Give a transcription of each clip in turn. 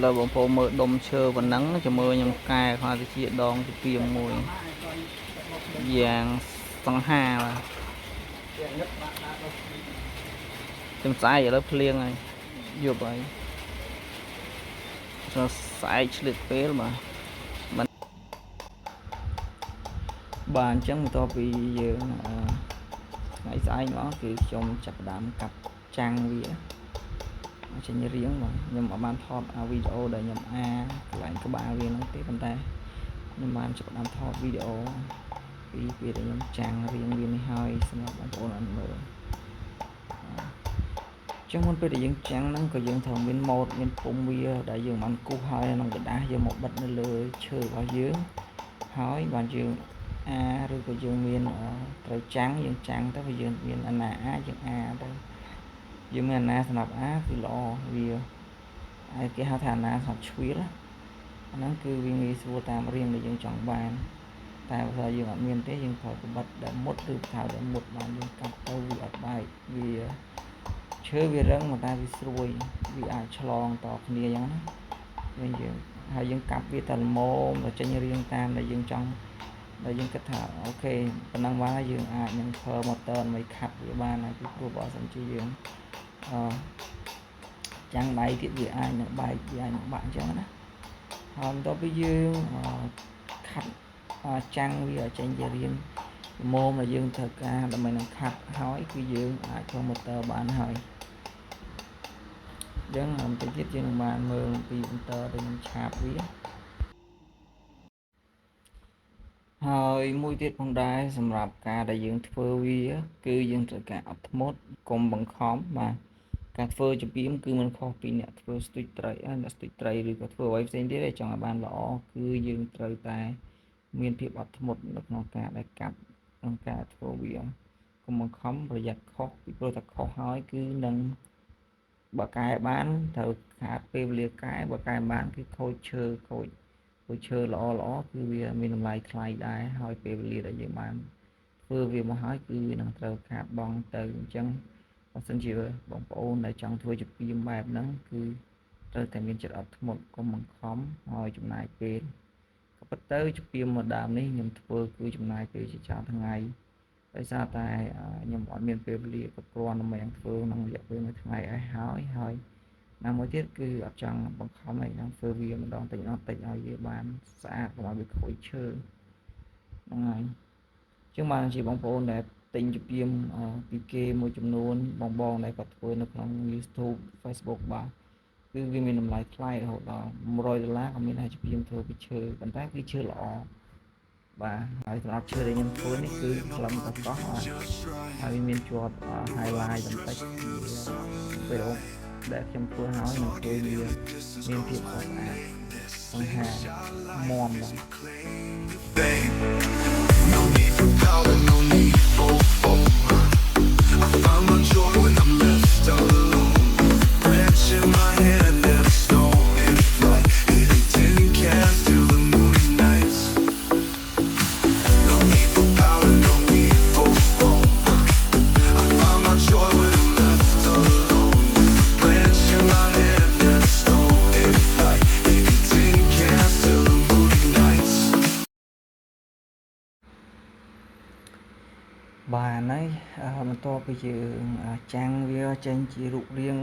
លើបងប្អូនមើលដុំឈើប៉ុណ្ណឹងជាមួយខ្ញុំកែគាត់ទៅជាដងទៅពីមួយយ៉ាងសង្ហាបាទខ្ញុំស្អែកឥឡូវភ្លៀងហើយយប់ហើយស្អែកឆ្លៀតពេលបាទបាទអញ្ចឹងបន្ទាប់ពីយើងថ្ងៃស្អែកមកគឺខ្ញុំចាប់ផ្ដើមកាប់ចាំងវាចេញរៀងបាទខ្ញុំអត់បានថតវីដេអូដែលខ្ញុំកន្លែងក្បាលវាហ្នឹងទេប៉ុន្តែខ្ញុំបានចាប់ផ្ដើមថតវីដេអូពីពេលដែលខ្ញុំចាំងរៀងវានេះហើយសម្រាប់បងប្អូនអត់មើលចឹងមុនពេលដែលយើងចាំងហ្នឹងក៏យើងត្រូវមានម៉ូតមានពុំវាដែលយើងបានគូសហើយក្នុងกระดาษយើងមកបិទនៅលើឈើរបស់យើងហើយបានយើងឬក៏យើងមានត្រូវចាំងយើងចាំងទៅវាយើងមានអាណាយើងទៅយើងមានអាណាសម្រាប់គឺល្អវាហើយគេហៅថាអាណាសម្រាប់ឆ្វៀលអាហ្នឹងគឺវាងាយស្រួលតាមរៀងដែលយើងចង់បានតែបើយើងអត់មានទេយើងត្រូវបិទដែលមុតឬថៅដែលមុតបានយើងកាត់ទៅវាអត់បែកវាឈើវារឹងតែវាស្រួយវាអាចឆ្លងតគ្នាអញ្ចឹងណាយើងហើយយើងកាប់វាតែល្មមទៅចេញរៀងតាមដែលយើងចង់ដែលយើងគិតថាអូខេប៉ុណ្ណឹងបានយើងអាចនឹងធ្វើម៉ូទ័រដើម្បីខាត់វាបានហើយពីព្រោះបើសិនជាយើងចាំងដៃទៀតវាអាចនឹងបែកវាអាចនឹងបាក់អញ្ចឹងណាហើយបន្ទាប់ពីយើងខាត់ចាំងវាចេញជារៀងល្មមដែលយើងត្រូវការដើម្បីនឹងខាត់ហើយគឺយើងអាចធ្វើម៉ូទ័របានហើយអញ្ចឹងបន្តិចទៀតយើងនឹងបានមើលពីម៉ូទ័រដែលនឹងឆាបវាហើយមួយទៀតផងដែរសម្រាប់ការដែលយើងធ្វើវាគឺយើងត្រូវការអត់ធ្មត់កុំបង្ខំបាទការធ្វើជំនាញគឺមិនខុសពីអ្នកធ្វើស្ទូចត្រីអ្នកស្ទូចត្រីឬក៏ធ្វើអ្វីផ្សេងទៀតទេចង់ឲ្យបានល្អគឺយើងត្រូវតែមានភាពអត់ធ្មត់នៅក្នុងការដែលកាប់ក្នុងការធ្វើវាកុំបង្ខំប្រយ័ត្នខុសពីព្រោះតែខុសហើយគឺនឹងបើកែបានត្រូវខាតពេលវេលាកែបើកែបានគឺខូចឈើខូចឈើល្អគឺវាមានតម្លៃថ្លៃដែរហើយពេលវេលាដែលយើងបានធ្វើវាមកហើយគឺវានឹងត្រូវខាតបង់ទៅអញ្ចឹងបើសិនជាបងប្អូនដែលចង់ធ្វើជាពីបែបហ្នឹងគឺត្រូវតែមានចិត្តអត់ធ្មត់កុំបង្ខំហើយចំណាយពេលក៏ប៉ុន្តែជាពីមួយដើមនេះខ្ញុំធ្វើគឺចំណាយពេលជាច្រើនថ្ងៃដោយសារតែខ្ញុំអត់មានពេលវេលាគ្រប់គ្រាន់ដើម្បីធ្វើក្នុងរយៈពេលមួយថ្ងៃឲ្យហើយណាមួយទៀតគឺអត់ចង់បង្ខំឲ្យខ្ញុំធ្វើវាម្ដងតិចឲ្យវាបានស្អាតកុំឲ្យវាខូចឈើហ្នឹងហើយជាងបានជាបងប្អូនដែលទិញជំនាញពីគេមួយចំនួនបងដែលគាត់ធ្វើនៅក្នុង YouTube Facebook បាទគឺវាមានតម្លៃថ្លៃរហូតដល់$100ក៏មានហើយជំនាញធ្វើពីឈើប៉ុន្តែគឺឈើល្អបាទហើយសម្រាប់ឈើដែលខ្ញុំធ្វើនេះគឺក្លឹមកកោះហើយមានជាប់ highlight បន្តិចពេលដែលខ្ញុំធ្វើហើយនឹងធ្វើវាមានភាពស្អាតសង្ហាមាំបាទNo need for power, no need for fame. I found my joy when I'm left alone. Branch in my hand and a snow in flight. Hitting tin cans through the moonlit nights. No need for power, no need for fame. I found my joy when I'm left alone. Branch in my hand and a snow in flight. Hitting tin cans through the moonlit nights. បាទហើយបន្ទាប់ពីយើងចាំងវាចេញជារូបរាង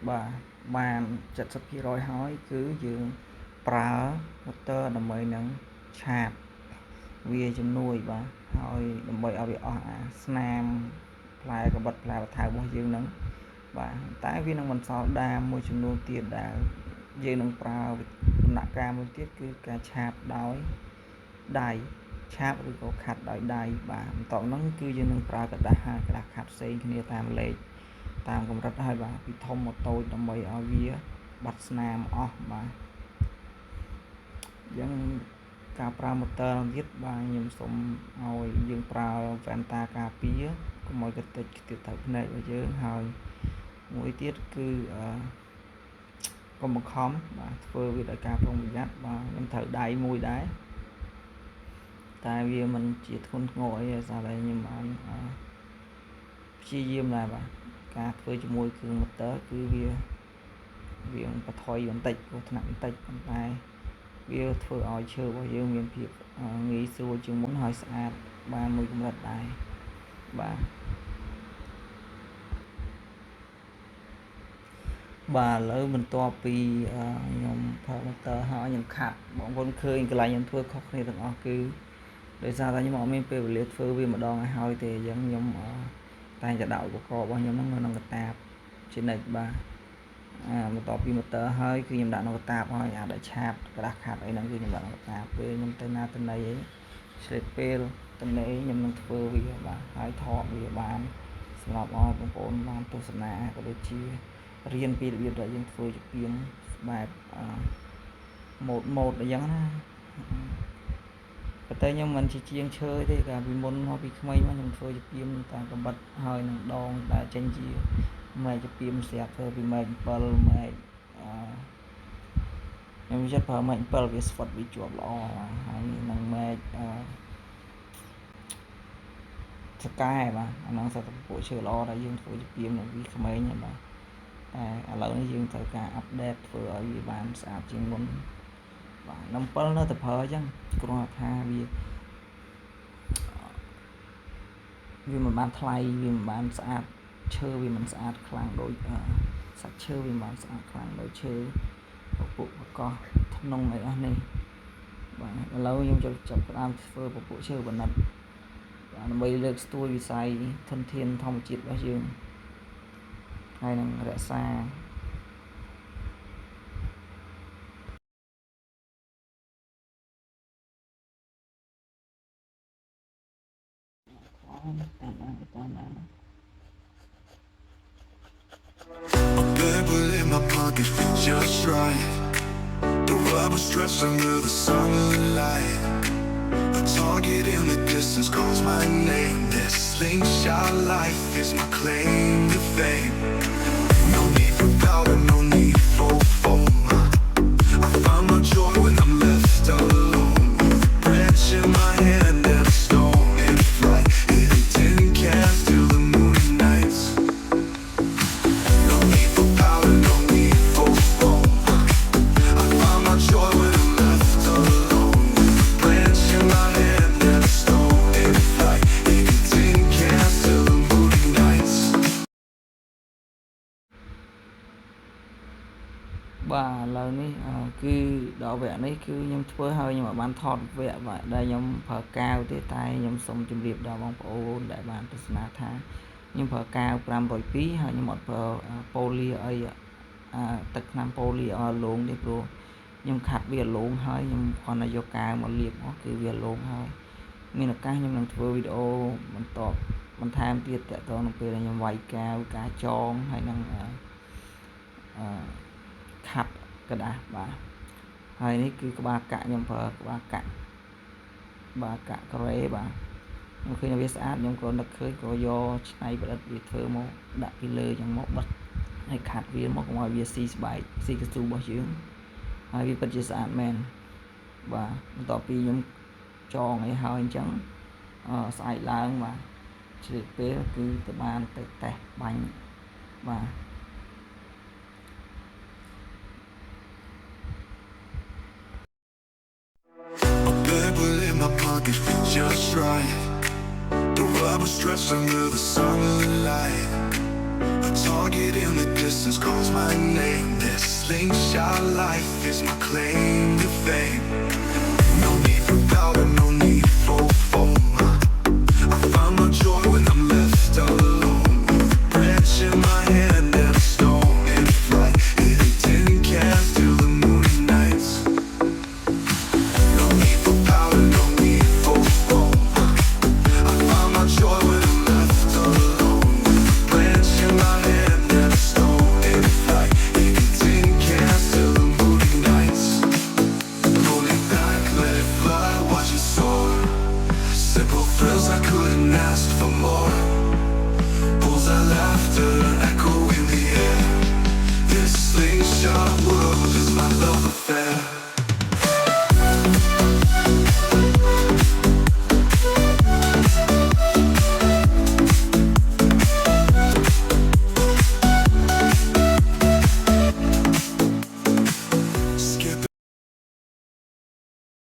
បាទបាន 70% ហើយគឺយើងប្រើម៉ូទ័រដើម្បីនឹងឆាបវាជំនួយបាទហើយដើម្បីឲ្យវាអស់អាស្នាមផ្លែកបិតផ្លែបថៅរបស់យើងហ្នឹងបាទតែវានឹងបន្សល់ដាមមួយចំនួនទៀតដែលយើងនឹងប្រើដំណាក់កាលមួយទៀតគឺការឆាបដោយដៃឆាបឬក៏ខាត់ដោយដៃបាទបន្ទាប់ហ្នឹងគឺយើងនឹងប្រើក្រដាសខាត់ផ្សេងគ្នាតាមលេខតាមកម្រិតហើយបាទពីធំមកតូចដើម្បីឲ្យវាបាត់ស្នាមអស់បាទអញ្ចឹងការប្រើម៉ូទ័រទៀតបាទខ្ញុំសូមឲ្យយើងប្រើវ៉ែនតាការពារកុំឲ្យកាតិចទៀតទៅភ្នែករបស់យើងហើយមួយទៀតគឺកុំបង្ខំបាទធ្វើវាដោយការប្រុងប្រយ័ត្នបាទខ្ញុំត្រូវដៃមួយដែរតែវាមិនជាធ្ងន់ធ្ងរអីទេសារតែខ្ញុំបានព្យាយាមដែរបាទការធ្វើជាមួយគ្រឿងម៉ូទ័រគឺវា វាបន្ថយបន្តិចគ្រោះថ្នាក់បន្តិចប៉ុន្តែវាធ្វើឲ្យឈើរបស់យើងមានភាពងាយស្រួលជាងមុនហើយស្អាតបានមួយកម្រិតដែរបាទបាទឥឡូវបន្ទាប់ពីខ្ញុំប្រើម៉ូទ័រហើយខ្ញុំខាត់បងប្អូនឃើញកន្លែងខ្ញុំធ្វើខុសគ្នាទាំងអស់គឺដោយសារតែខ្ញុំអត់មានពេលវេលាធ្វើវាម្ដងឲ្យហើយទេអញ្ចឹងខ្ញុំតែងតែដាក់ឧបករណ៍របស់ខ្ញុំហ្នឹងនៅក្នុងកាតាបជានិច្ចបាទបន្ទាប់ពីម៉ូទ័រហើយគឺខ្ញុំដាក់នៅកាតាបហើយអាចដាក់ឆាតกระดาษខាត់អីហ្នឹងគឺខ្ញុំដាក់នៅកាតាបពេលខ្ញុំទៅណាទៅណីអីឆ្លៀតពេលទៅណីខ្ញុំនឹងធ្វើវាបាទហើយថតវាបានសម្រាប់ឲ្យបងប្អូនបានទស្សនាក៏ដូចជារៀនពីរបៀបដែលយើងធ្វើជាពីមបែបម៉ូតអញ្ចឹងណាប៉ុន្តែខ្ញុំមិនជាជាងឈើទេកាលពីមុនមកពីក្មេងមកខ្ញុំធ្វើជាពីមតាមកំបិតហើយនឹងដងដែលចេញជាម៉ែជាពីមស្រាប់ធ្វើពីម៉ែ7ម៉ែខ្ញុំចិត្តប្រើម៉ែ7វាស្វិតវាជាប់ល្អហើយនឹងម៉ែសកែបាទអាហ្នឹងសិតតែពួកឈើល្អដែលយើងធ្វើជាពីមនៅពីក្មេងបាទតែឥឡូវនេះយើងត្រូវការអាប់ដេតធ្វើឲ្យវាបានស្អាតជាងមុនបាទនំ7នៅតែប្រើអញ្ចឹងគ្រាន់តែថាវាមិនបានថ្លៃវាមិនបានស្អាតឈើវាមិនស្អាតខ្លាំងដូចសាច់ឈើវាមិនបានស្អាតខ្លាំងដូចឈើពពួកកោះធ្នង់អីអស់នេះបាទឥឡូវខ្ញុំចាប់ផ្ដើមធ្វើពពួកឈើបណ្ឌិតបាទដើម្បីលើកស្ទួយវិស័យធនធានធម្មជាតិរបស់យើងហើយនឹងរក្សា Pebble in my pocket, just right. The rubber straps under the sunlight. A target in the distance calls my name. This slingshot life is my claim to fame. No need for powder, no need for foam. I find my joy when I'm left alone. Branch in my hand and a stone in flight. Hitting tin cans till the moonlit nights. No need for powder, no need for foam. I find my joy when I'm left alone. Branch in my hand and a stone in flight. Hitting tin cans till the moonlit nights. បាទឥឡូវនេះគឺដល់វគ្គនេះគឺខ្ញុំធ្វើហើយខ្ញុំបានថតវគ្គបាទដែលខ្ញុំប្រើកាវទេតែខ្ញុំសូមជម្រាបដល់បងប្អូនដែលបានទស្សនាថាខ្ញុំប្រើកាវ502ហើយខ្ញុំអត់ប្រើប៉ូលីអីទឹកថ្នាំប៉ូលីឲ្យលងទេព្រោះខ្ញុំខាត់វាលងហើយខ្ញុំគ្រាន់តែយកកាវមកលាបមកគឺវាលងហើយមានឱកាសខ្ញុំនឹងធ្វើវីដេអូបន្ថែមទៀតតទៅនៅពេលដែលខ្ញុំវាយកាវការចងហើយនឹងខាត់กระดาษបាទហើយនេះគឺក្បាលកាក់ខ្ញុំប្រើក្បាលកាក់ក្រេបាទខ្ញុំឃើញវាស្អាតខ្ញុំក៏នឹកឃើញក៏យកឆ្នៃប្រឌិតវាធ្វើមកដាក់ពីលើយ៉ាងមកបិទហើយខាត់វាមកកុំឲ្យវាស៊ីស្បែកស៊ីកស៊ូរបស់យើងហើយវាពិតជាស្អាតមែនបាទបន្ទាប់ពីខ្ញុំចងអីហើយអញ្ចឹងស្អែកឡើងបាទជ្រាបពេលគឺទៅបានទៅតេស្តបាញ់បាទ Pebble in my pocket, just right. The rubber straps under the sunlight. A target in the distance calls my name. This slingshot life is my claim to fame. No need for powder, no need for foam. I find my joy when I'm left alone. Branch in my hand and a stone in flight. Hitting tin cans till the moonlit nights. No need for powder, no need for foam. I find my joy when I'm left alone. Branch in my hand and a stone in flight. Hitting tin cans till the moonlit nights. Hold it back, let it fly, watch it soar. Simple thrills I couldn't ask for more. Bullseye laughter echo in the air. This slingshot world is my love affair.